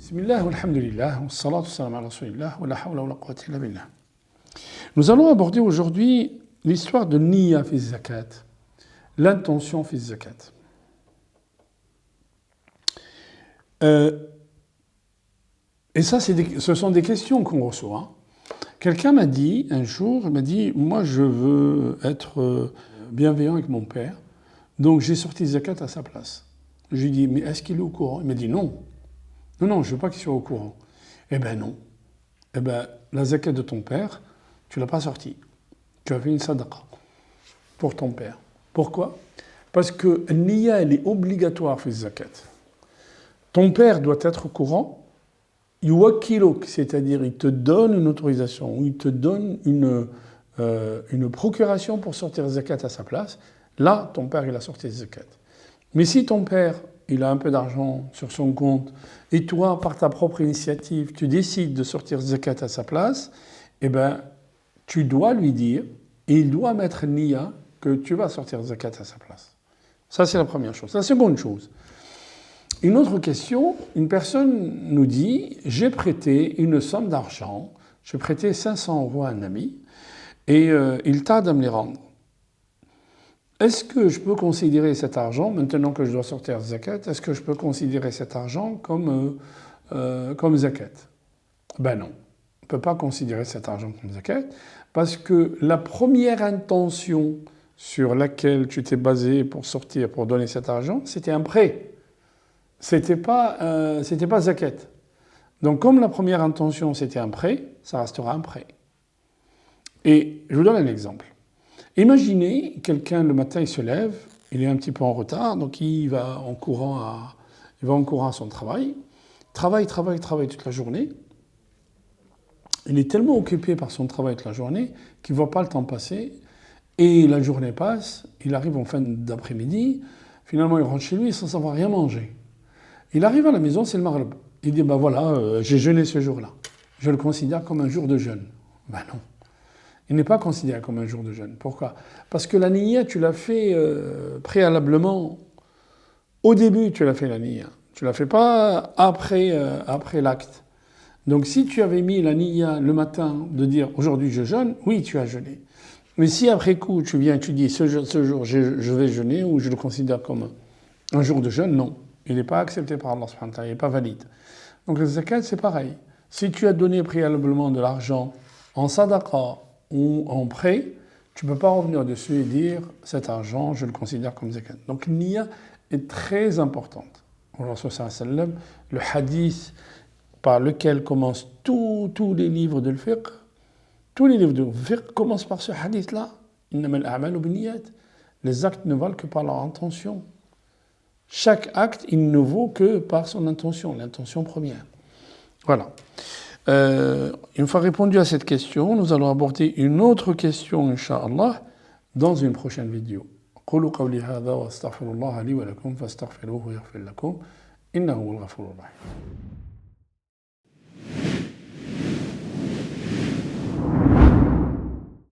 Bismillah, walhamdulillah, wa salatu wa salam ala rasulillah, wa la hawla wa la quwwata illa billah. Nous allons aborder aujourd'hui l'histoire de Niyya fi zakat, l'intention fi zakat. Et ça, ce sont des questions qu'on reçoit. Quelqu'un m'a dit un jour, moi je veux être bienveillant avec mon père, donc j'ai sorti zakat à sa place. Je lui ai dit, mais est-ce qu'il est au courant? Il m'a dit non. Non, je ne veux pas qu'il soit au courant. Eh bien non. Eh bien, la zakat de ton père, tu ne l'as pas sortie. Tu as fait une sadaqa pour ton père. Pourquoi? Parce que Niyya, elle est obligatoire pour zakat. Ton père doit être au courant. Yuwakiluk, c'est-à-dire il te donne une autorisation, ou il te donne une procuration pour sortir zakat à sa place. Là, ton père, il a sorti zakat. Mais si ton père, il a un peu d'argent sur son compte, et toi, par ta propre initiative, tu décides de sortir zakat à sa place, eh bien, tu dois lui dire, et il doit mettre Niyya, que tu vas sortir zakat à sa place. Ça, c'est la première chose. La seconde chose. Une autre question, une personne nous dit, j'ai prêté une somme d'argent, j'ai prêté 500 € à un ami, et il tarde à me les rendre. Est-ce que je peux considérer cet argent, maintenant que je dois sortir zakat, est-ce que je peux considérer cet argent comme zakat? Ben non, on ne peut pas considérer cet argent comme zakat, parce que la première intention sur laquelle tu t'es basé pour sortir, pour donner cet argent, c'était un prêt. C'était pas zakat. Donc comme la première intention c'était un prêt, ça restera un prêt. Et je vous donne un exemple. Imaginez, quelqu'un le matin il se lève, il est un petit peu en retard, donc il va en courant à son travail, travaille toute la journée. Il est tellement occupé par son travail toute la journée qu'il ne voit pas le temps passer, et la journée passe, il arrive en fin d'après-midi, finalement il rentre chez lui sans savoir rien manger. Il arrive à la maison, c'est le maghrib. Il dit, j'ai jeûné ce jour-là. Je le considère comme un jour de jeûne. Ben non. Il n'est pas considéré comme un jour de jeûne. Pourquoi? Parce que la niyya, tu l'as fait préalablement. Au début, tu l'as fait la niyya. Tu ne l'as fait pas après l'acte. Donc si tu avais mis la niyya le matin de dire aujourd'hui je jeûne, oui, tu as jeûné. Mais si après coup, tu viens et tu dis ce jour je vais jeûner ou je le considère comme un jour de jeûne, non. Il n'est pas accepté par Allah subhanahu wa ta'ala, il n'est pas valide. Donc le zakat, c'est pareil. Si tu as donné préalablement de l'argent en sadaqa ou en prêt, tu ne peux pas revenir dessus et dire cet argent, je le considère comme zakat. Donc l'niyya est très importante. Le hadith par lequel commencent tous les livres de fiqh, tous les livres de fiqh commencent par ce hadith-là. Les actes ne valent que par leur intention. Chaque acte, il ne vaut que par son intention, l'intention première. Voilà. Une fois répondu à cette question, nous allons aborder une autre question, Inch'Allah, dans une prochaine vidéo. قولوا قولي هذا واستغفر الله لي ولكم فاستغفروه يغفر لكم إنه هو الغفور الرحيم.